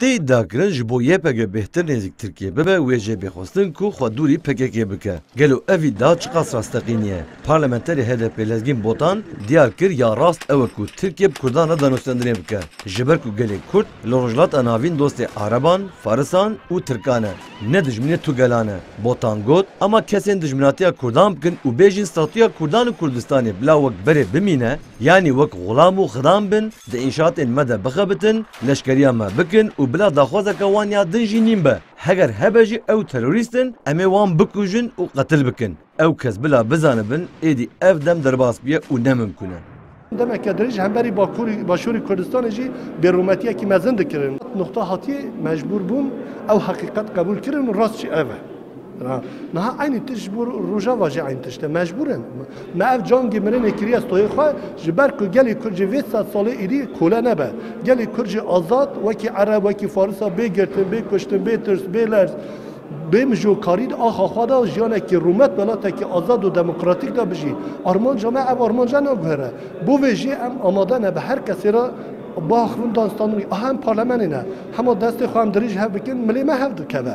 Te iddiakirin ji bo YPG bêhtir nêzik Tirkiye bibe wê jê bêxwestin ku xwedûrî PKK bike. Gelo ev îdia çi qas rastaqîniye. Parlamenterê HDP Lezgîn Botan diyar kir ya rast ew ku Tirkiye bi Kurdan re danûstendirê bike. Ji ber ku gelê Kurd li rojhilata navîn dostê Araban, Farisan û Tirkan e. Ne dijminê Tugelan e. Botan got ama kesên dijminatiya Kurdan bikin û bêjin statuya Kurdan û Kurdistanê bila wek berê bimîne yanî wek xulam û xidam bin di înşatên me de bixebitin, leşkeriya me bikin û bila daxwazeke wan ya din jî nîm be. Heger hebe jî ew terorîstin em ê wan bikujin û qetil bikin. Ew kes bila bizanibin êdî ev dem derbas biye û nemimkûn e. Demek ki derece hemberî Başûrî Kurdistanê jî bêrûmetiyekî mezin dikirin. Nokta hatiye mecbur bûn ew heqîqet qebûl kirin û rast jî ev e. Niha aynı tiş bu Rojava jî aynı tişte mecburen. Me ev cangê mirinê kiriye stoyê xwe ji ber ku gelê Kurd ji vê sed salê êdî kole nebe. Gelê Kurd jî azad wekî Ereb wekî Farisa bê girtin, bê kuştin, bê tirs, bê lerz, bê mijokarî axa xwe da jiyanekî rûmet welatekî azad û demokratîk da bijî. Armanca me ev armanca naguhere. Bo vê jî em amade ne bi her kesê re baxivin danstanî hem parlemenê ne. Hema destê xwe em dirîj hev bikin milê me hev dikeve.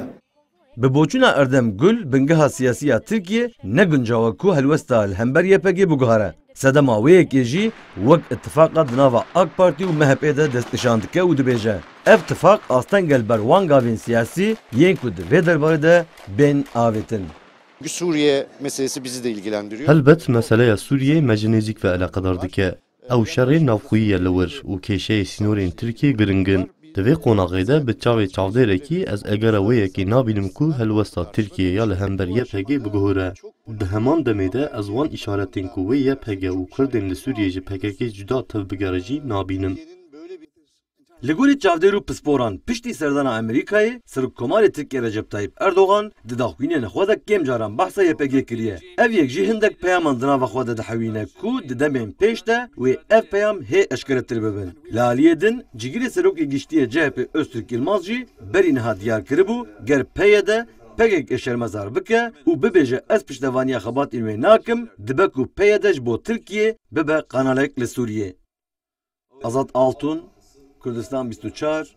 Bi boçûna Erdem Gul bingeha siyasî ya Tirkiye ne guncawa ku helwesta li hember YPG biguhere. Sedema wêyekê jî wek ittifaqa di nava AK Parti û MHP de destnîşan dike û dibêje. Ev tifaq astengel ber wan gavên siyasî yên ku di vê derbarê de bên avêtin. Suriye meselesi bizi de ilgilendiriyor. Helbet meseleya Suriye mecenêzik ve alakadar dike. Ew şerê navxwî ye li wir û kêşeyê sînorên Tirkiye giringin. Di vê qonaqê de bi çavê çavdêrekî ez egera wêyekî nabînim ku helwesta Tirkiye ya li hember YPG biguhere. Di heman demê de ez wan îşaretên ku wê YPG û Kurdên li Sûriyê ji PKK cuda tev bigere jî nabînim. Li gorî çavdêr û pisporan piştî serdana Amerîkayê Serokkomarê Tirkiye Recep Tayyip Erdogan di daxwînên xwe de kêm caran behsa YPG kiriye. Ev yek jî hindek peyaman di nava xwe de dihewîne ku di demên pêş de wê ev peyam hê eşkeretir bibin. Li aliyê din cigîrê Serokê Giştî CHP Öztürk Yılmaz jî berî niha diyar kiribû ger peyê de PKK şermezar bike û bibêje ez piştevaniya xebatên wê nakim dibe ku peyê de ji bo Tirkiye bibe kanalek li Sûriyê. Azad Altun, Kurdistan 24,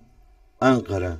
Ankara.